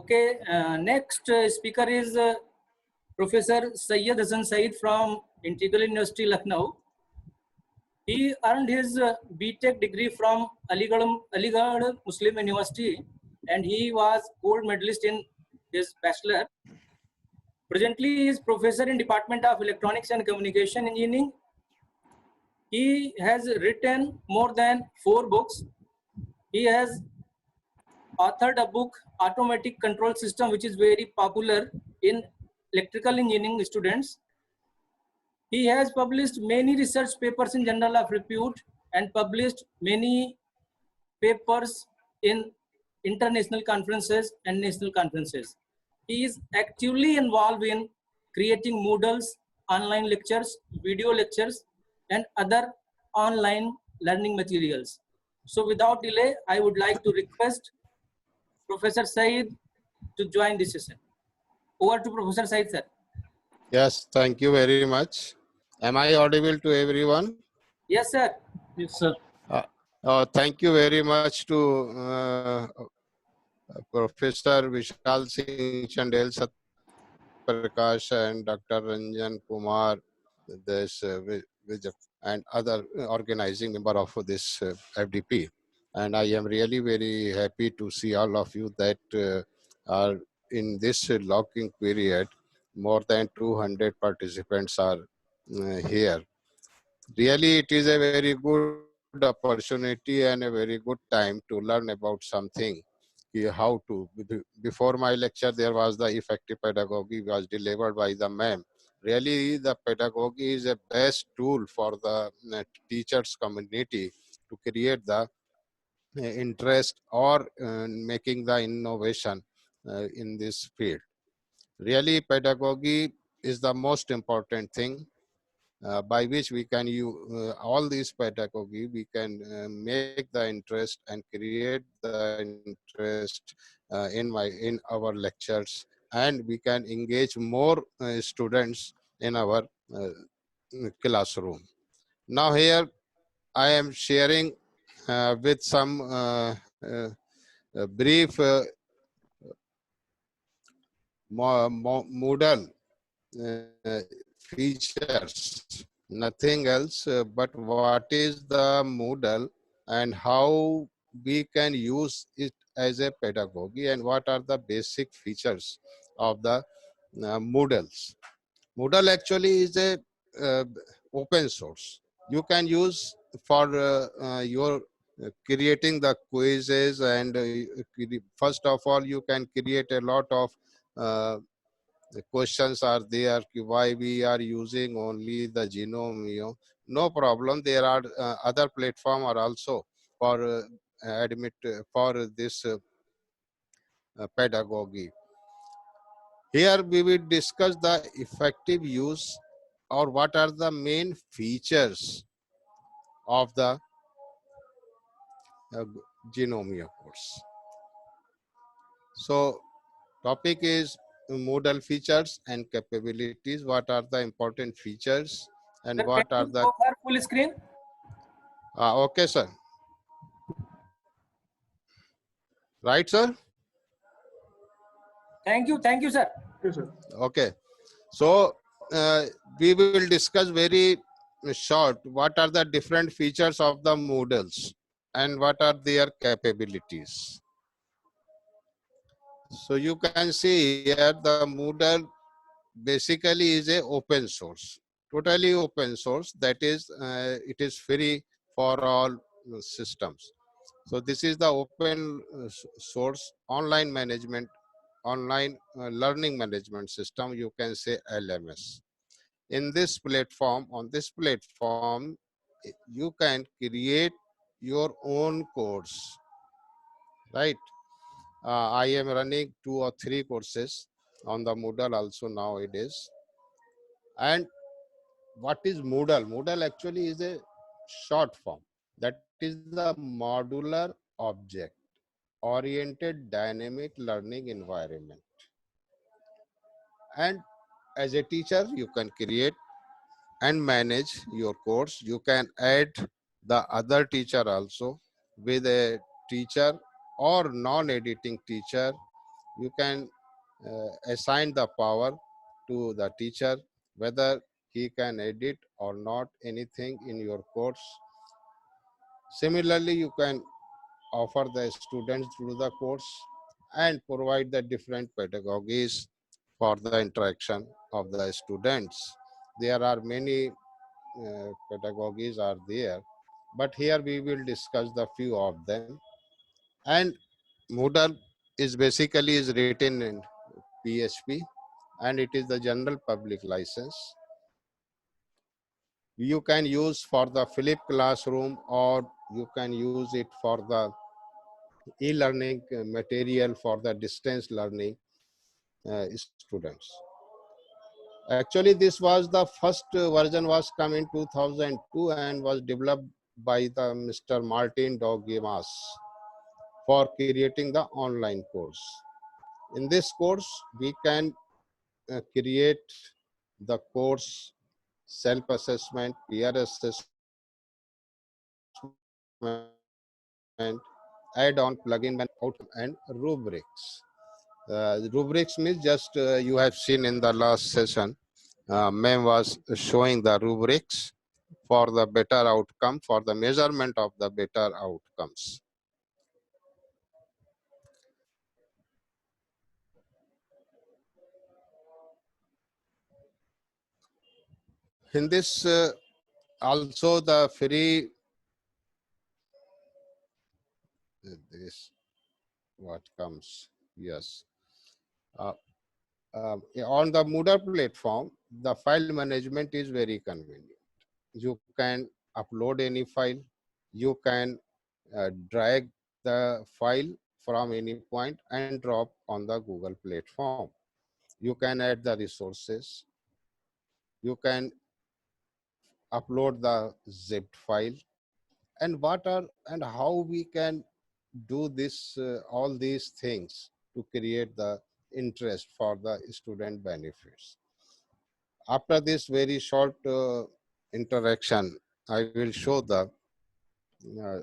Okay, next speaker is Professor Syed Hasan Saeed from Integral University, Lucknow. He earned his BTech degree from Aligarh Muslim University, and he was gold medalist in his bachelor. Presently, he is professor in Department of Electronics and Communication Engineering. He has written more than 4 books. He has authored a book, Automatic Control System, which is very popular in electrical engineering students. He has published many research papers in Journal of Repute and published many papers in international conferences and national conferences. He is actively involved in creating Moodles, online lectures, video lectures, and other online learning materials. So without delay, I would like to request Professor Said to join this session. Over to Professor Said, sir. Yes, thank you very much. Am I audible to everyone? Yes, sir. Yes, sir. Thank you very much to Professor Vishal Singh Chandel Satprakash and Dr. Ranjan Kumar, this and other organizing member of this FDP. And I am really very happy to see all of you that are in this locking period. More than 200 participants are here. Really, it is a very good opportunity and a very good time to learn about something. How to, before my lecture, there was the effective pedagogy was delivered by the ma'am. Really, the pedagogy is a best tool for the teachers community to create the interest or making the innovation in this field. Really, pedagogy is the most important thing by which we can use all these pedagogy, we can make the interest and create the interest in our lectures, and we can engage more students in our classroom. Now here I am sharing with some brief Moodle features, nothing else but what is the Moodle and how we can use it as a pedagogy and what are the basic features of the Moodles. Moodle actually is a open source. You can use for your creating the quizzes, and first of all you can create a lot of the questions are there, why we are using only the genome. No problem, there are other platform are also for for this pedagogy. Here we will discuss the effective use or what are the main features of the Genome course. So topic is Moodle features and capabilities. What are the important features and Sir, what can are you the... go for full screen? Okay, sir. Right, sir? Thank you, sir. Yes, sir. Okay. So we will discuss very short what are the different features of the Moodles and what are their capabilities. So you can see here the Moodle basically is a open source, totally open source. That is, it is free for all systems. So this is the open source online management, online learning management system. You can say LMS. In this platform, on this platform, you can create your own course, right? I am running 2 or 3 courses on the Moodle also nowadays. And what is Moodle? Moodle actually is a short form. That is the modular object oriented dynamic learning environment. And as a teacher, you can create and manage your course. You can add the other teacher also with a teacher or non-editing teacher. you can assign the power to the teacher whether he can edit or not anything in your course. Similarly, you can offer the students through the course and provide the different pedagogies for the interaction of the students. There are many pedagogies are there, but here we will discuss the few of them. And Moodle is basically is written in PHP, and it is the general public license. You can use for the Flip classroom, or you can use it for the e-learning material for the distance learning students. Actually, this was the first version was come in 2002 and was developed by the Mr. Martin Dogimas for creating the online course. In this course, we can create the course self-assessment, peer assessment, add-on plugin outcome and rubrics. Rubrics means just you have seen in the last session, ma'am was showing the rubrics for the better outcome, for the measurement of the better outcomes. In this also the free, this what comes, yes. Uh, on the Moodle platform, the file management is very convenient. You can upload any file, you can drag the file from any point and drop on the Google platform. You can add the resources, you can upload the zipped file, and what are and how we can do this all these things to create the interest for the student benefits. After this very short interaction, I will show the uh,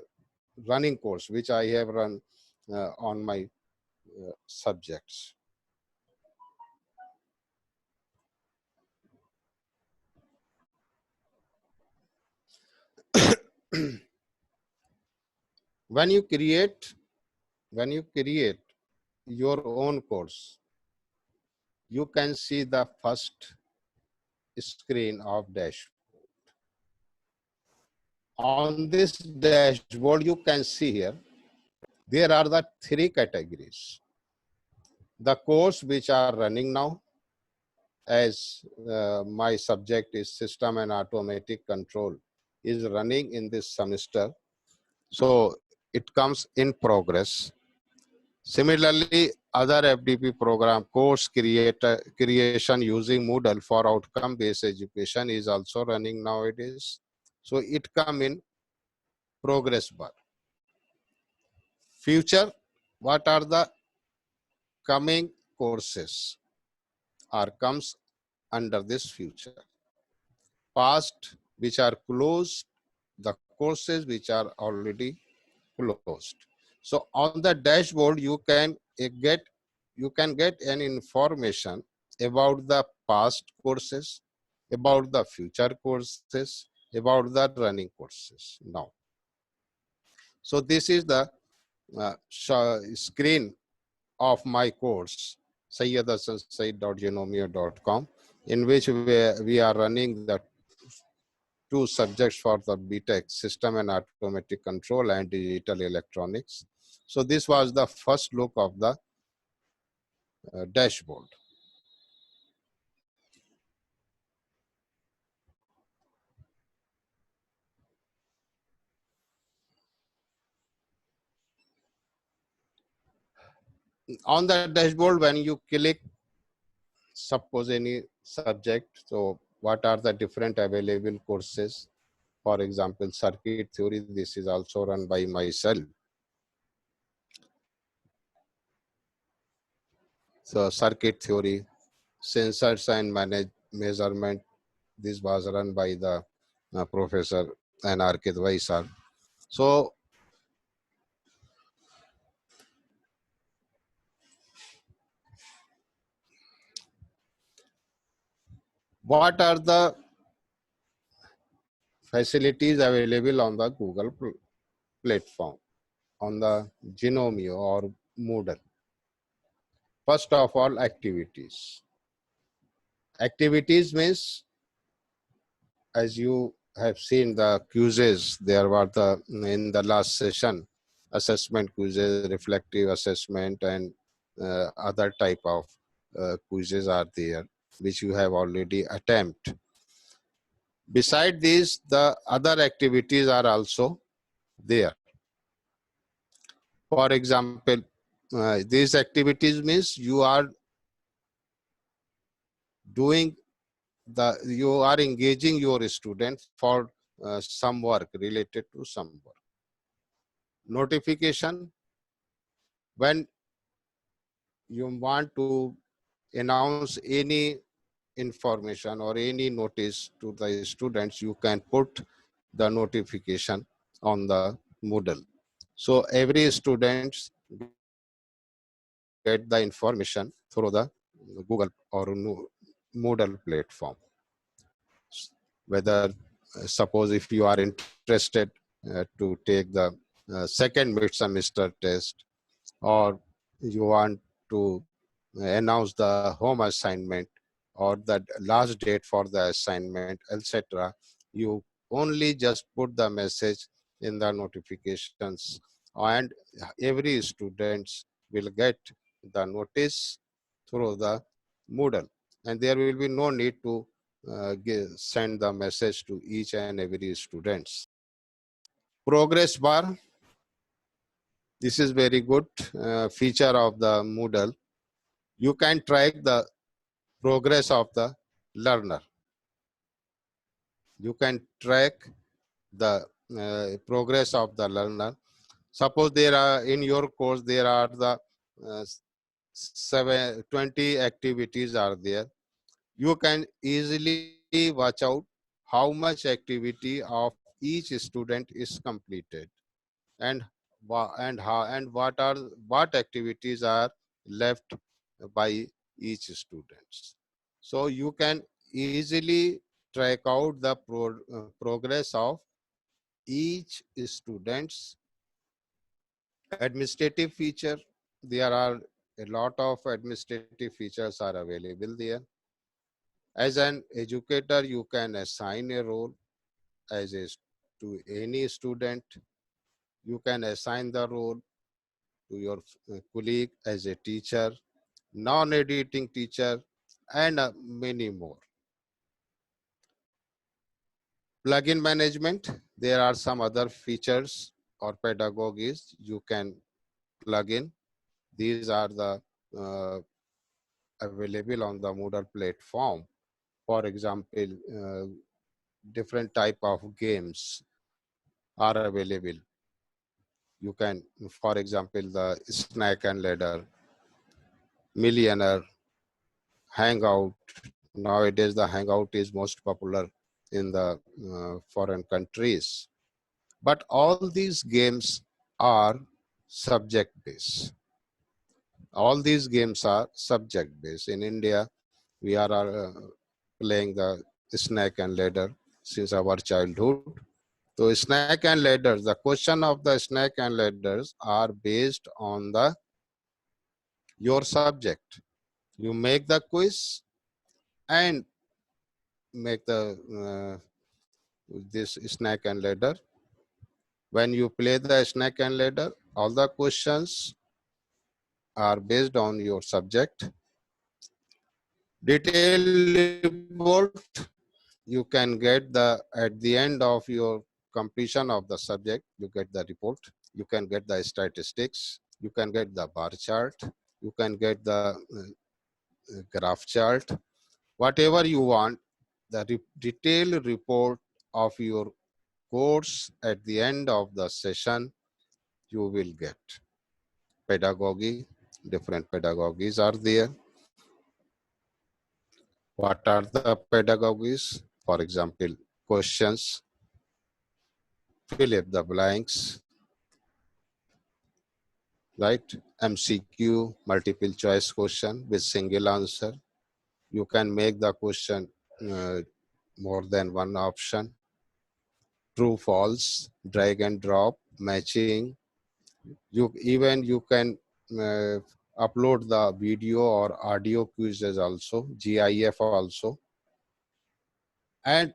running course which I have run on my subjects. when you create your own course, you can see the first screen of dashboard. On this dashboard, you can see here, there are the three categories. The course which are running now, as my subject is system and automatic control, is running in this semester. So it comes in progress. Similarly, other FDP program course creation using Moodle for outcome-based education is also running nowadays. So it come in progress bar. Future, what are the coming courses or comes under this future? Past, which are closed, the courses which are already closed. So on the dashboard, you can get an information about the past courses, about the future courses, about the running courses now. So this is the screen of my course, sayyidhasansaid.genomio.com, in which we are running the two subjects for the BTech, System and Automatic Control and Digital Electronics. So this was the first look of the dashboard. On the dashboard, when you click, suppose any subject, so what are the different available courses? For example, circuit theory, this is also run by myself. So circuit theory, sensors and measurement, this was run by the Professor N.R.K. Dwai sir. So what are the facilities available on the Google platform, on the Genomio or Moodle? First of all, activities. Activities means, as you have seen the quizzes, there were in the last session, assessment quizzes, reflective assessment, and other type of quizzes are there, which you have already attempted. Beside these, the other activities are also there. For example, these activities means you are engaging your student for some work related to some work. Notification, when you want to announce any information or any notice to the students, you can put the notification on the Moodle. So every student get the information through the Google or Moodle platform. Whether, suppose if you are interested to take the second mid semester test, or you want to announce the home assignment or the last date for the assignment, etc., you only just put the message in the notifications, and every student will get the notice through the Moodle, and there will be no need to send the message to each and every students. Progress bar, this is very good feature of the Moodle. You can track the progress of the learner. You can track the progress of the learner. Suppose there are in your course, there are the 20 activities are there. You can easily watch out how much activity of each student is completed, and what activities are left by each student. So you can easily track out the progress of each student's administrative feature. There are a lot of administrative features are available there. As an educator, you can assign a role to any student. You can assign the role to your colleague as a teacher, non-editing teacher, and many more. Plugin management, there are some other features or pedagogies you can plug in. These are the available on the Moodle platform. For example, different type of games are available. You can, for example, the Snack and Ladder, Millionaire, Hangout. Nowadays, the Hangout is most popular in the foreign countries. But all these games are subject-based. All these games are subject-based. In India, we are playing the Snack and Ladder since our childhood. So Snack and Ladders, the question of the Snack and Ladders are based on your subject. You make the quiz and make the this Snack and Ladder. When you play the Snack and Ladder, all the questions are based on your subject. Detailed report, you can get at the end of your completion of the subject, you get the report. You can get the statistics. You can get the bar chart. You can get the graph chart. Whatever you want, the detailed report of your course at the end of the session, you will get. Pedagogy, different pedagogies are there. What are the pedagogies? For example, questions, fill up the blanks, right? MCQ, multiple choice question with single answer. You can make the question more than one option. True, false, drag and drop, matching. You can uh, upload the video or audio quizzes also, GIF also, and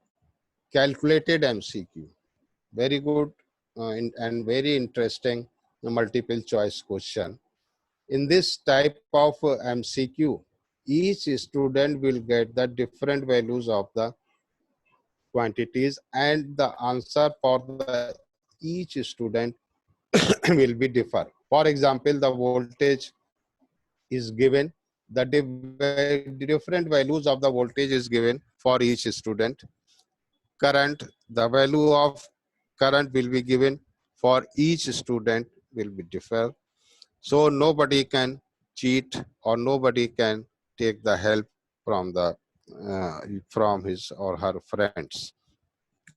calculated MCQ. Very good and very interesting multiple choice question. In this type of MCQ, each student will get the different values of the quantities, and the answer for the each student will be differ. For example, the voltage is given, the different values of the voltage is given for each student. Current, the value of current will be given for each student will be differ. So nobody can cheat or nobody can take the help from the from his or her friends.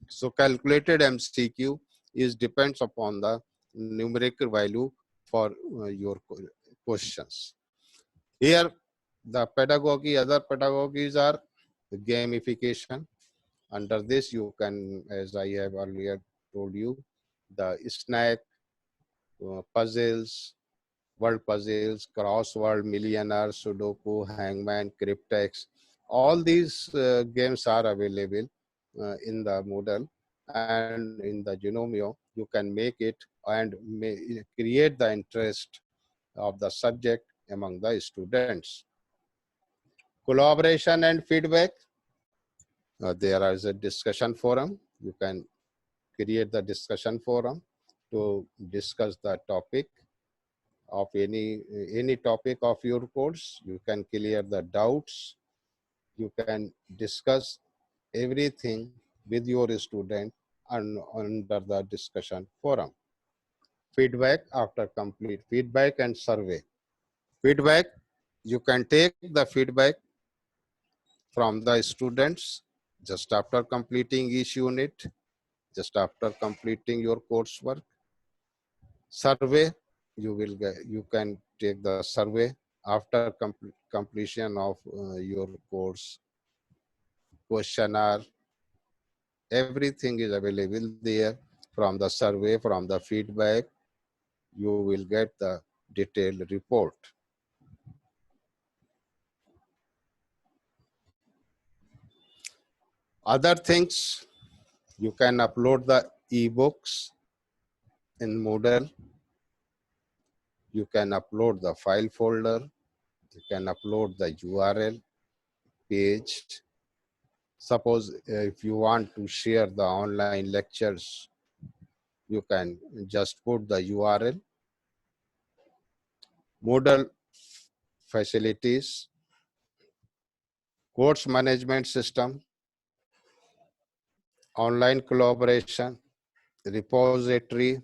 So calculated MCQ is depends upon the numerical value for your questions. Here, the pedagogy, other pedagogies are the gamification. Under this, you can, as I have earlier told you, the snack, puzzles, word puzzles, crossword, millionaire, Sudoku, Hangman, Cryptex. All these games are available in the Moodle, and in the Genomio, you can make it and create the interest of the subject among the students. Collaboration and feedback. There is a discussion forum. You can create the discussion forum to discuss the topic of any topic of your course. You can clear the doubts. You can discuss everything with your student and under the discussion forum. Feedback after complete feedback and survey. Feedback, you can take the feedback from the students just after completing each unit, just after completing your coursework. Survey, you can take the survey after completion of your course. Questionnaire, everything is available there. From the survey, from the feedback, you will get the detailed report. Other things, you can upload the ebooks in Moodle. You can upload the file folder. You can upload the URL page. Suppose if you want to share the online lectures, you can just put the URL. Moodle facilities, course management system, online collaboration, repository.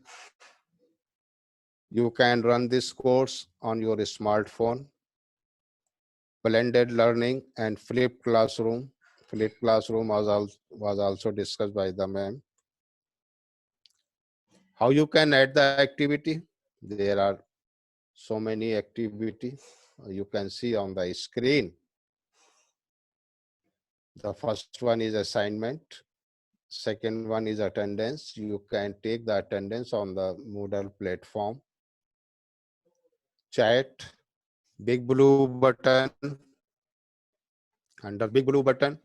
You can run this course on your smartphone. Blended learning and flipped classroom. Flipped classroom was also discussed by the ma'am. How you can add the activity? There are so many activity you can see on the screen. The first one is assignment. Second one is attendance. You can take the attendance on the Moodle platform. Chat, big blue button. Under big blue button,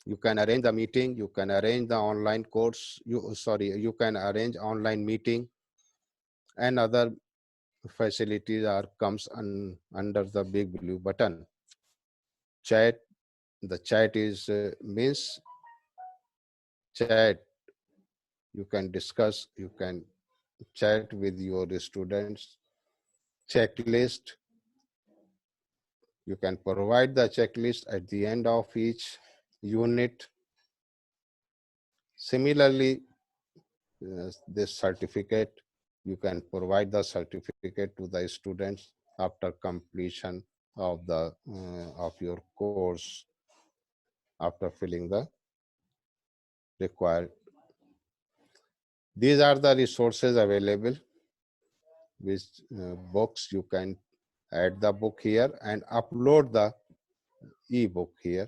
you can arrange the meeting. You can arrange the online course. You can arrange online meeting, and other facilities comes under the big blue button. Chat, the chat is means chat. You can discuss, you can chat with your students. Checklist, you can provide the checklist at the end of each unit. Similarly, this certificate, you can provide the certificate to the students after completion of the of your course, after filling the required. These are the resources available. Which books you can add the book here and upload the ebook here.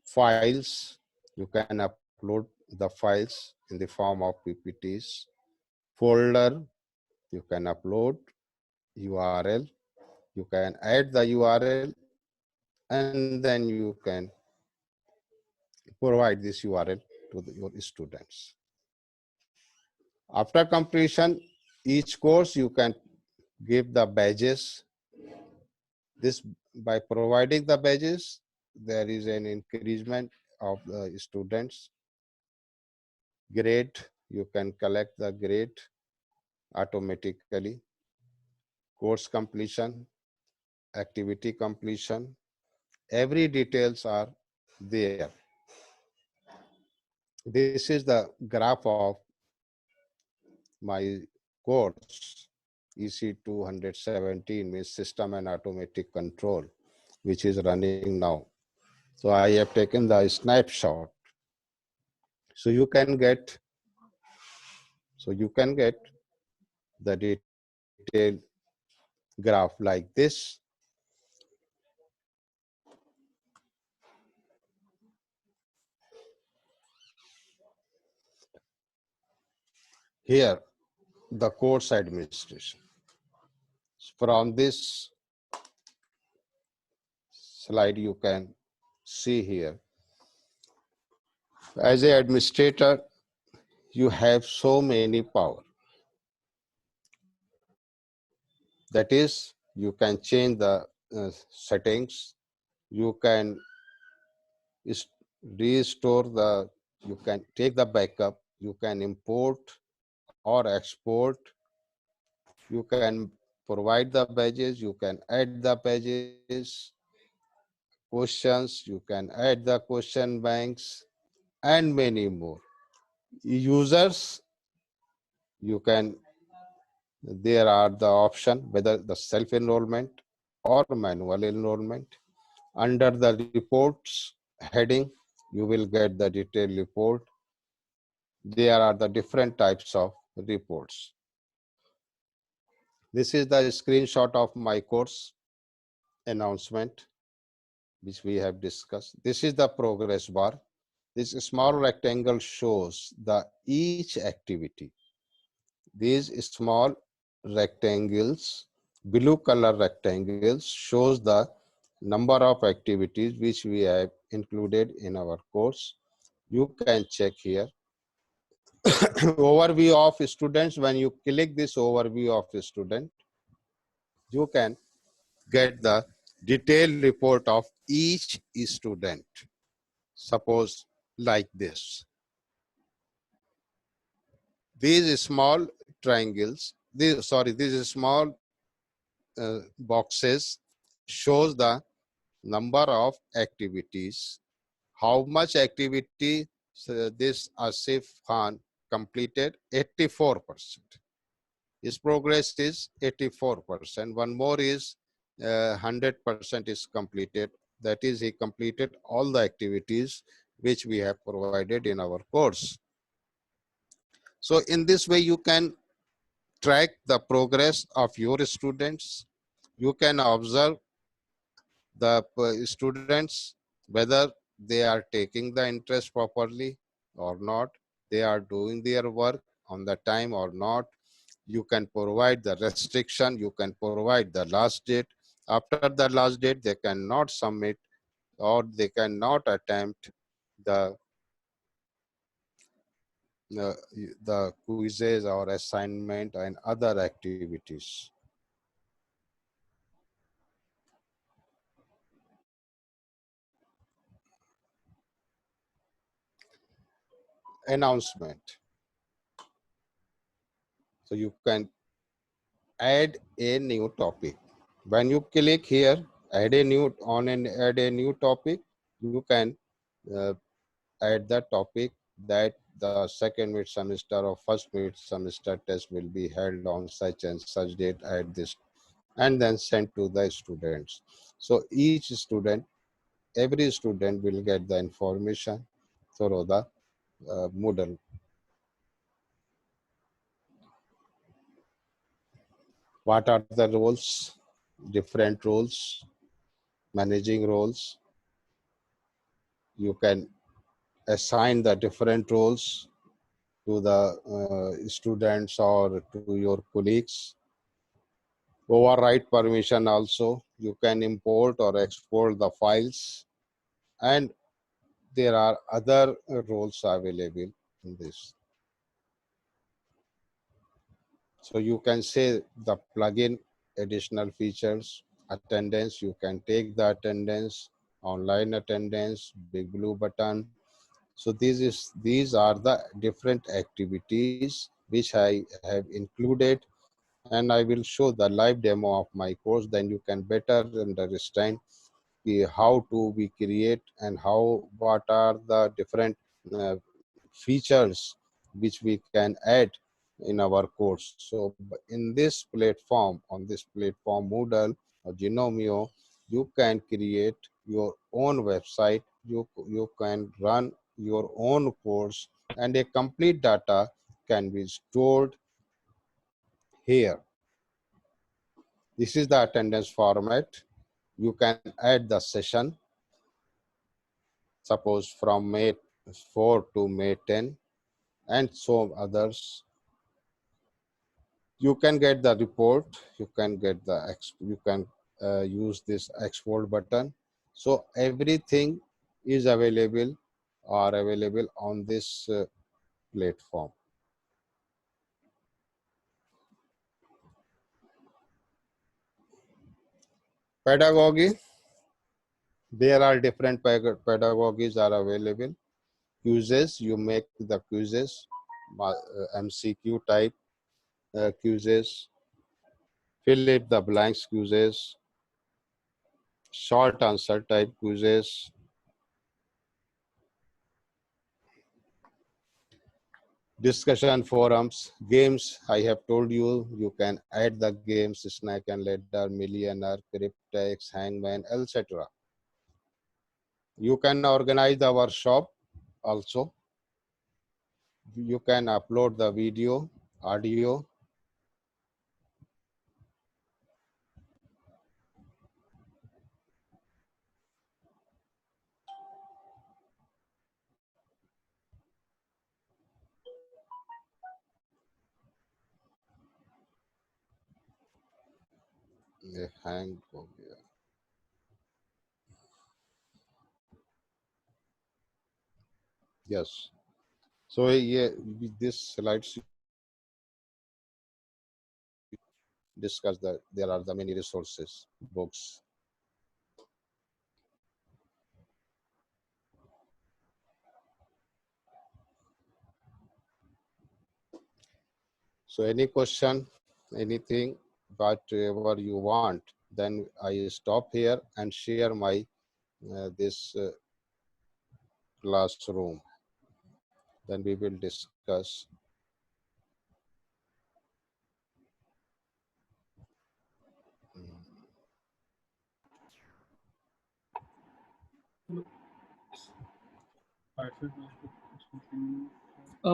files. You can upload the files in the form of PPTs. Folder, you can upload URL. You can add the URL, and then you can provide this URL to your students. After completion, each course you can give the badges. This, by providing the badges, there is an increasement of the students. Grade, you can collect the grade automatically. Course completion, activity completion, every details are there. This is the graph of my course, EC 217, means system and automatic control, which is running now. So I have taken the snapshot. So you can get the detailed graph like this. Here, the course administration. From this slide, you can see here. As an administrator, you have so many power. That is, you can change the settings. You can restore the, you can take the backup. You can import or export. You can provide the badges. You can add the badges. Questions, you can add the question banks, and many more. Users, you can, there are the option whether the self-enrollment or manual enrollment. Under the reports heading, you will get the detailed report. There are the different types of reports. This is the screenshot of my course announcement, which we have discussed. This is the progress bar. This small rectangle shows the each activity. These small rectangles, blue color rectangles, shows the number of activities which we have included in our course. You can check here. Overview of students. When you click this overview of a student, you can get the detailed report of each student. Suppose like this. These small triangles, these small boxes shows the number of activities, how much activity this Asif Khan completed. 84%. His progress is 84%. One more is 100% is completed. That is, he completed all the activities which we have provided in our course. So in this way, you can track the progress of your students. You can observe the students, whether they are taking the interest properly or not, they are doing their work on the time or not. You can provide the restriction, you can provide the last date. After the last date, they cannot submit or they cannot attempt the the quizzes or assignment and other activities. Announcement. So you can add a new topic. When you click here, add a new topic, you can add the topic that the second mid semester or first mid semester test will be held on such and such date at this, and then sent to the students. So each student, every student will get the information through the Moodle. What are the roles? Different roles, managing roles. You can assign the different roles to the students or to your colleagues. Override permission also. You can import or export the files, and there are other roles available in this. So you can say the plugin additional features, attendance, you can take the attendance, online attendance, big blue button. So these are the different activities which I have included, and I will show the live demo of my course. Then you can better understand how to we create and what are the different uh, features which we can add in our course. So in this platform, on this platform Moodle or Genomio, you can create your own website, you can run your own course, and a complete data can be stored here. This is the attendance format. You can add the session, suppose from May 4 to May 10, and so others. You can get the report, you can get the you can use this export button. So everything is available on this platform. Pedagogy, there are different pedagogies are available. Quizzes, you make the quizzes, MCQ type quizzes, fill in the blanks quizzes, short answer type quizzes, discussion forums, games. I have told you, you can add the games, Snack and Ladder, Millionaire, Cryptex, Hangman, etc. You can organize the workshop also. You can upload the video, audio. Hang हो गया. Yes. So yeah, this slides discuss that there are the many resources, books. So any question, anything, whatever you want, then I stop here and share my this classroom. Then we will discuss.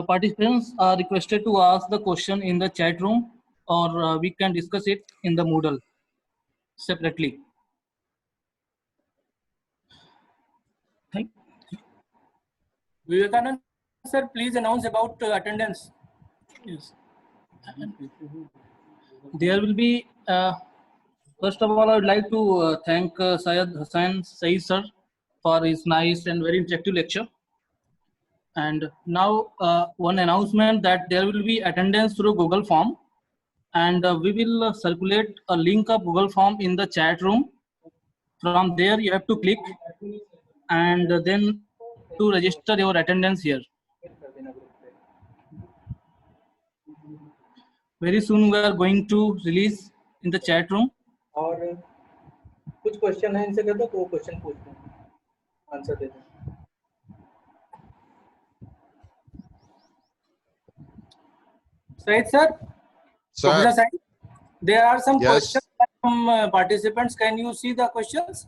Participants are requested to ask the question in the chat room, or we can discuss it in the Moodle separately. Thank you. Vivekanand sir, please announce about attendance. Yes. There will be, first of all, I would like to thank Syed Hassan Saeed sir for his nice and very interactive lecture. And now one announcement that there will be attendance through Google Form, and we will circulate a link of Google Form in the chat room. From there you have to click and then to register your attendance here. Very soon we are going to release in the chat room. और कुछ question है इनसे कर दो, वो question पूछते हैं, answer दे दो. Said sir, Professor Said, there are some Yes. questions from participants. Can you see the questions?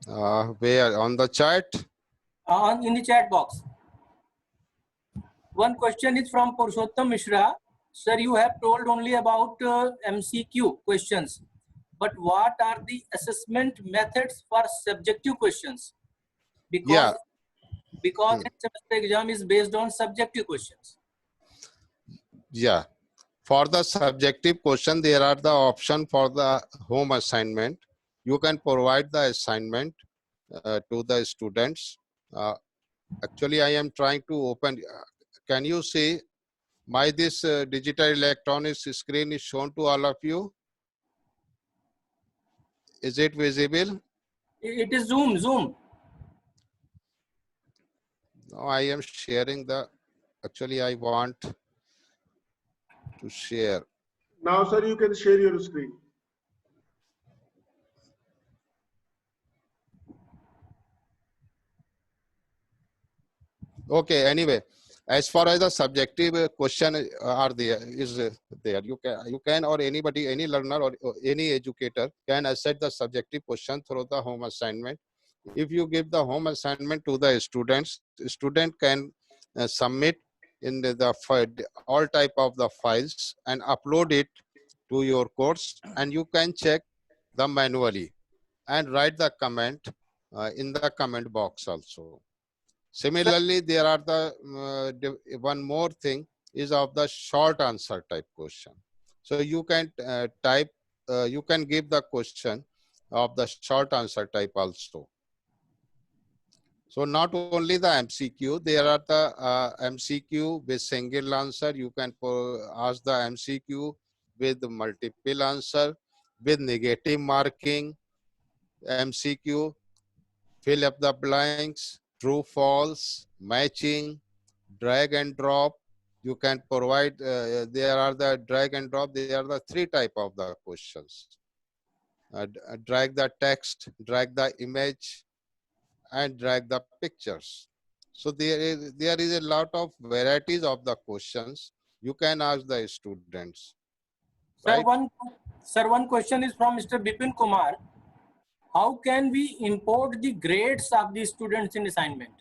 Where on the chat? In the chat box. One question is from Purushottam Mishra. Sir, you have told only about MCQ questions, but what are the assessment methods for subjective questions? because Yeah. end semester exam is based on subjective questions. Yeah. For the subjective question, there are the option for the home assignment. You can provide the assignment to the students. Actually, I am trying to open. Can you see my this digital electronics screen is shown to all of you? Is it visible? It is Zoom. No, I am sharing the. Actually, I want to share. Now, sir, you can share your screen. Okay. Anyway, as far as the subjective question are there there, you can or anybody, any learner or any educator can assess the subjective question through the home assignment. If you give the home assignment to the students, student can submit in all type of the files and upload it to your course, and you can check the manually and write the comment in the comment box also. Similarly, there are one more thing is of the short answer type question. So you can you can give the question of the short answer type also. So not only the MCQ, there are the MCQ with single answer. You can ask the MCQ with multiple answer, with negative marking, MCQ, fill up the blanks, true, false, matching, drag and drop. You can provide, there are the drag and drop, there are the three type of the questions. Drag the text, drag the image, and drag the pictures. So there is a lot of varieties of the questions you can ask the students. Right? Sir, one question is from Mr. Bipin Kumar. How can we import the grades of the students in assignment?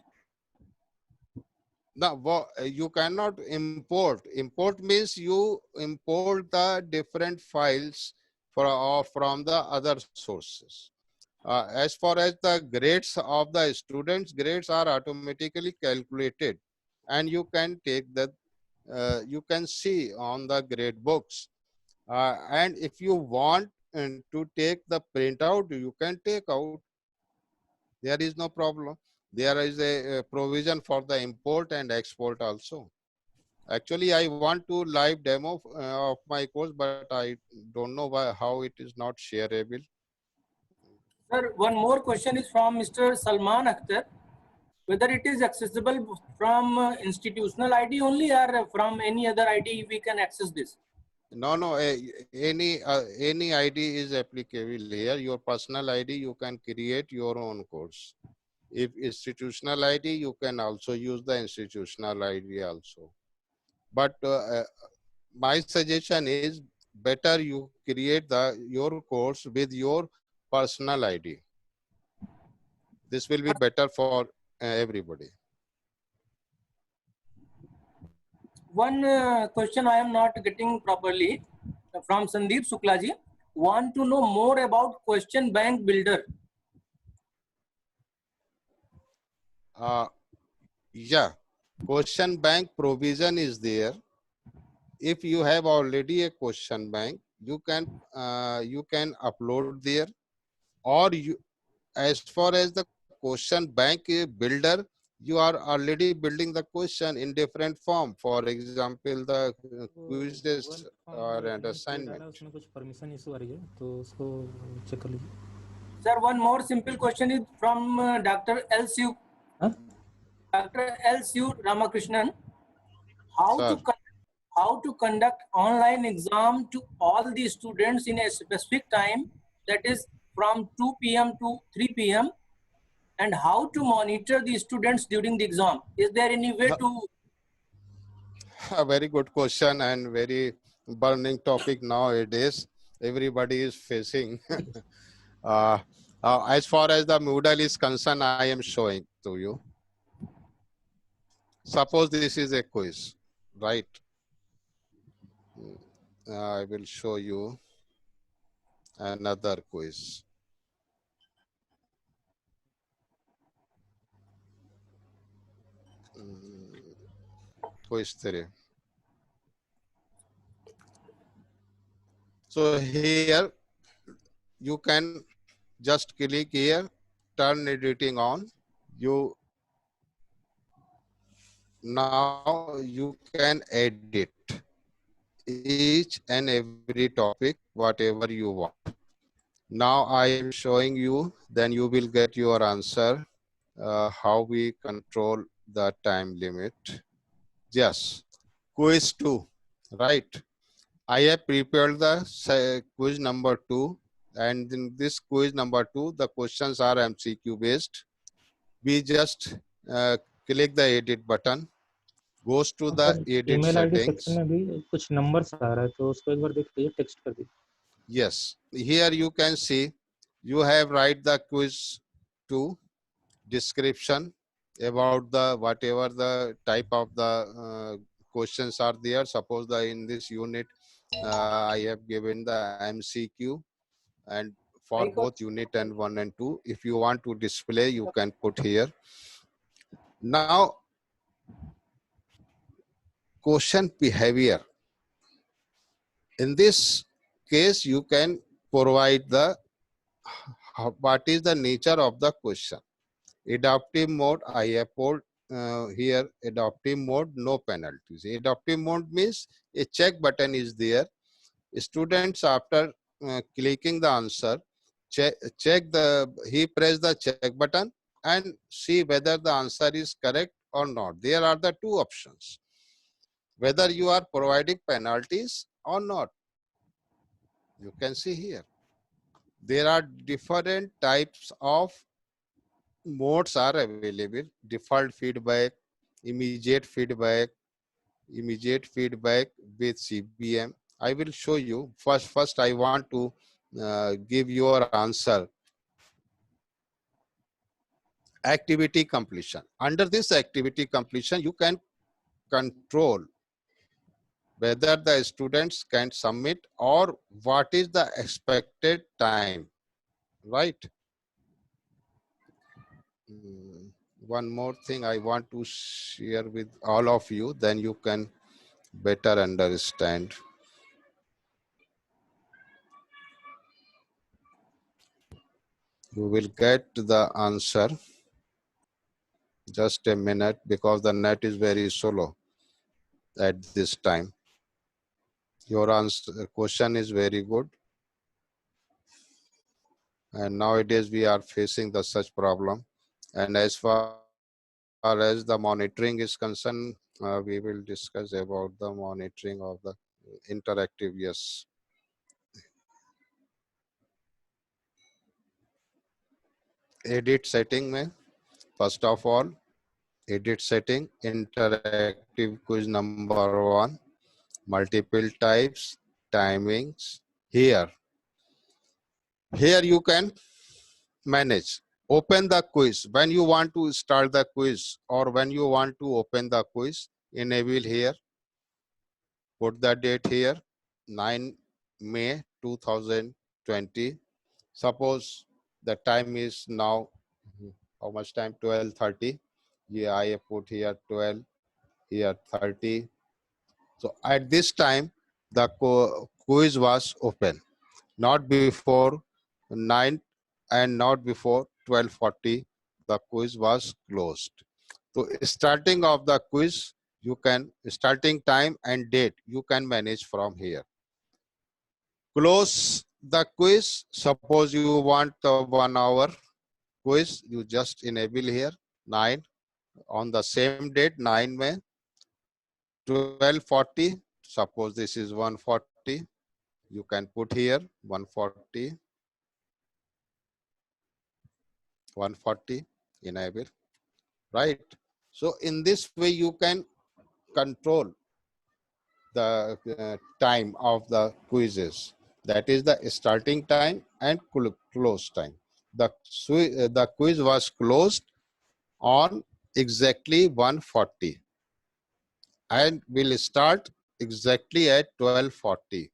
Now, you cannot import. Import means you import the different files from the other sources. As far as the grades of the students, grades are automatically calculated, and you can take that. You can see on the grade books. And if you want to take the printout, you can take out. There is no problem. There is a provision for the import and export also. Actually, I want to live demo of my course, but I don't know how it is not shareable. Sir, one more question is from Mr. Salman Akhtar. Whether it is accessible from institutional ID only or from any other ID we can access this? No, any ID is applicable here. Your personal ID, you can create your own course. If institutional ID, you can also use the institutional ID also. But my suggestion is better you create your course with your personal ID. This will be better for everybody. One question I am not getting properly from Sandeep Suklaji. Want to know more about question bank builder? Yeah, question bank provision is there. If you have already a question bank, you can upload there, or you, as far as the question bank builder, you are already building the question in different form. For example, the quizzes or an assignment. उसमें कुछ permission issue आ रही है तो उसको check कर लीजिए. Sir, one more simple question is from Dr. L. Siu. Huh? Dr. L. Siu Ramakrishnan. How Sir. to conduct online exam to all the students in a specific time, that is from 2 p.m. to 3 p.m. and how to monitor the students during the exam? Is there any way to? A very good question and very burning topic nowadays. Everybody is facing. As far as the Moodle is concerned, I am showing to you. Suppose this is a quiz, right? I will show you another quiz. quiz 3. So here you can just click here, turn editing on. You now you can edit each and every topic, whatever you want. Now I am showing you, then you will get your answer, how we control the time limit. Yes, quiz 2, right? I have prepared the quiz number 2, and in this quiz number 2, the questions are MCQ based. We just click the edit button, goes to the sir edit email ID section settings. में भी कुछ numbers आ रहा है तो उसको एक बार देख लीजिए, टेक्स्ट कर दीजिए. Yes, here you can see you have write the quiz 2 description about the whatever the type of the questions are there. Suppose the in this unit I have given the MCQ, and for both unit and 1 and 2, if you want to display, you can put here. Now question behavior. In this case, you can provide the what is the nature of the question. Adaptive mode, I have put here adaptive mode, no penalties. Adaptive mode means a check button is there. Students after clicking the answer, he press the check button and see whether the answer is correct or not. There are the two options, whether you are providing penalties or not. You can see here. There are different types of modes are available: default feedback, immediate feedback, with CBM. I will show you. First I want to give your answer. Activity completion. Under this activity completion, you can control whether the students can submit or what is the expected time, right? One more thing I want to share with all of you, then you can better understand. You will get the answer. Just a minute, because the net is very slow at this time. Your answer question is very good. And nowadays we are facing the such problem. And as far as the monitoring is concerned, we will discuss about the monitoring of the interactive, yes. Edit setting mein, first of all, edit setting, interactive quiz number 1, multiple types, timings. Here you can manage. Open the quiz. When you want to start the quiz or when you want to open the quiz, enable here. Put the date here, 9 May 2020. Suppose the time is now, how much time? 12:30. Yeah, I have put here 12, here 30. So at this time, the quiz was open, not before 9 and not before 12:40. The quiz was closed. So starting of the quiz, you can, starting time and date, you can manage from here. Close the quiz. Suppose you want a 1 hour quiz, you just enable here 9 on the same date, 9 May 12:40. Suppose this is 1:40. You can put here 1:40, 1:40, enable, right? So in this way, you can control the time of the quizzes. That is the starting time and close time. The quiz was closed on exactly 1:40 and will start exactly at 12:40.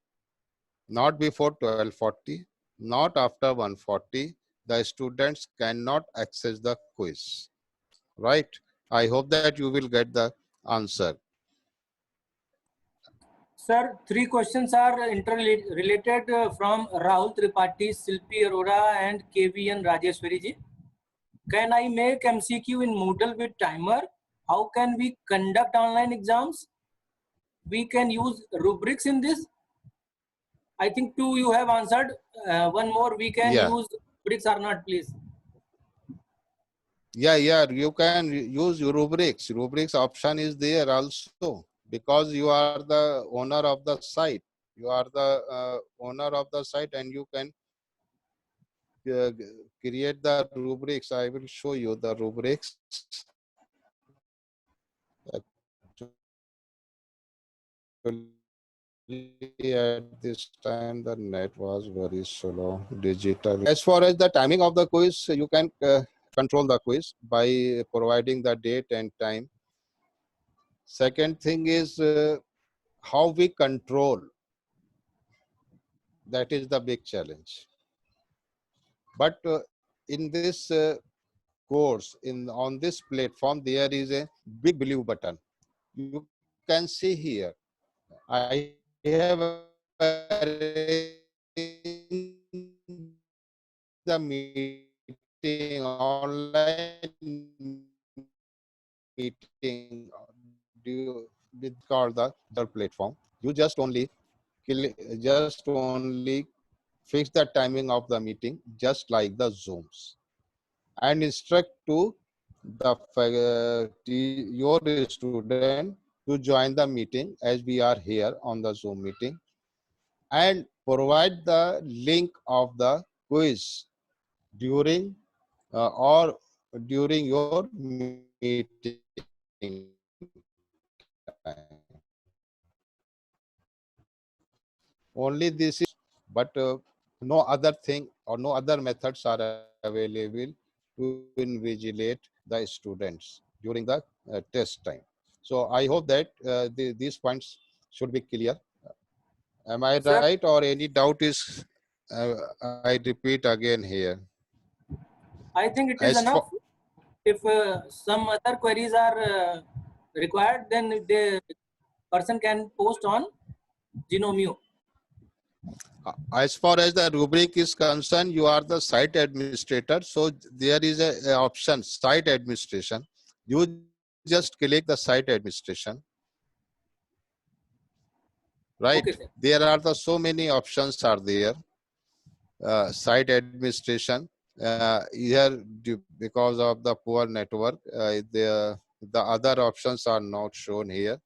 Not before 12:40, not after 1:40. The students cannot access the quiz, right? I hope that you will get the answer. Sir, three questions are interrelated from Rahul Tripathi, Silpi Arora, and KVN Rajeshwari ji. Can I make MCQ in Moodle with timer? How can we conduct online exams? We can use rubrics in this. I think two you have answered. One more, we can Yeah. use rubrics or not, please. Yeah, you can use rubrics. Rubrics option is there also because you are the owner of the site. You are the owner of the site and you can create the rubrics. I will show you the rubrics. At this time, the net was very slow. Digital. As far as the timing of the quiz, you can control the quiz by providing the date and time. Second thing is how we control. That is the big challenge. But in this course, on this platform, there is a big blue button. You can see here. I have the meeting, online meeting with called the platform. You just only fix the timing of the meeting, just like the Zooms, and instruct to your student to join the meeting as we are here on the Zoom meeting, and provide the link of the quiz during your meeting time. Only this is, but no other thing or no other methods are available to invigilate the students during the test time. So I hope that these points should be clear. Am I Sir, right, or any doubt is? I repeat again here. I think it is As enough. for If some other queries are required, then the person can post on Genomio. as far as the rubric is concerned, you are the site administrator. So there is a option, site administration. You just click the site administration, right? Okay, sir. There are so many options are there. Site administration. Here, because of the poor network, the other options are not shown here.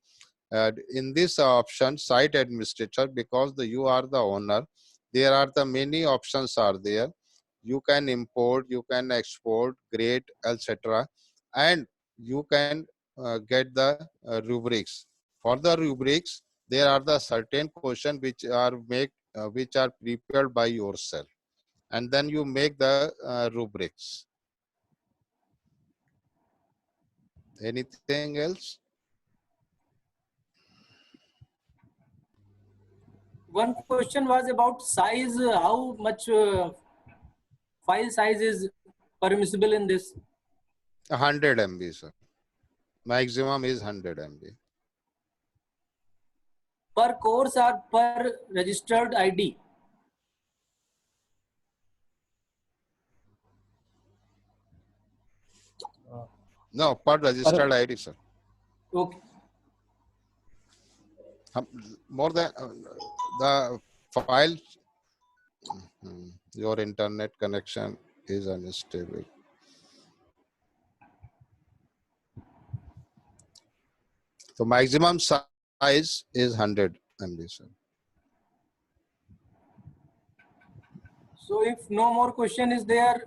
In this option, site administrator, because you are the owner, there are the many options are there. You can import, you can export, grade, etc. And you can get the rubrics. For the rubrics, there are the certain questions which are prepared by yourself, and then you make the rubrics. Anything else? One question was about size. How much file size is permissible in this? 100 MB, sir. Maximum is 100 MB. Per course or per registered ID? No, per registered ID, sir. Okay. More than the file. Your internet connection is unstable. So maximum size is 100 MB, sir. So if no more question is there,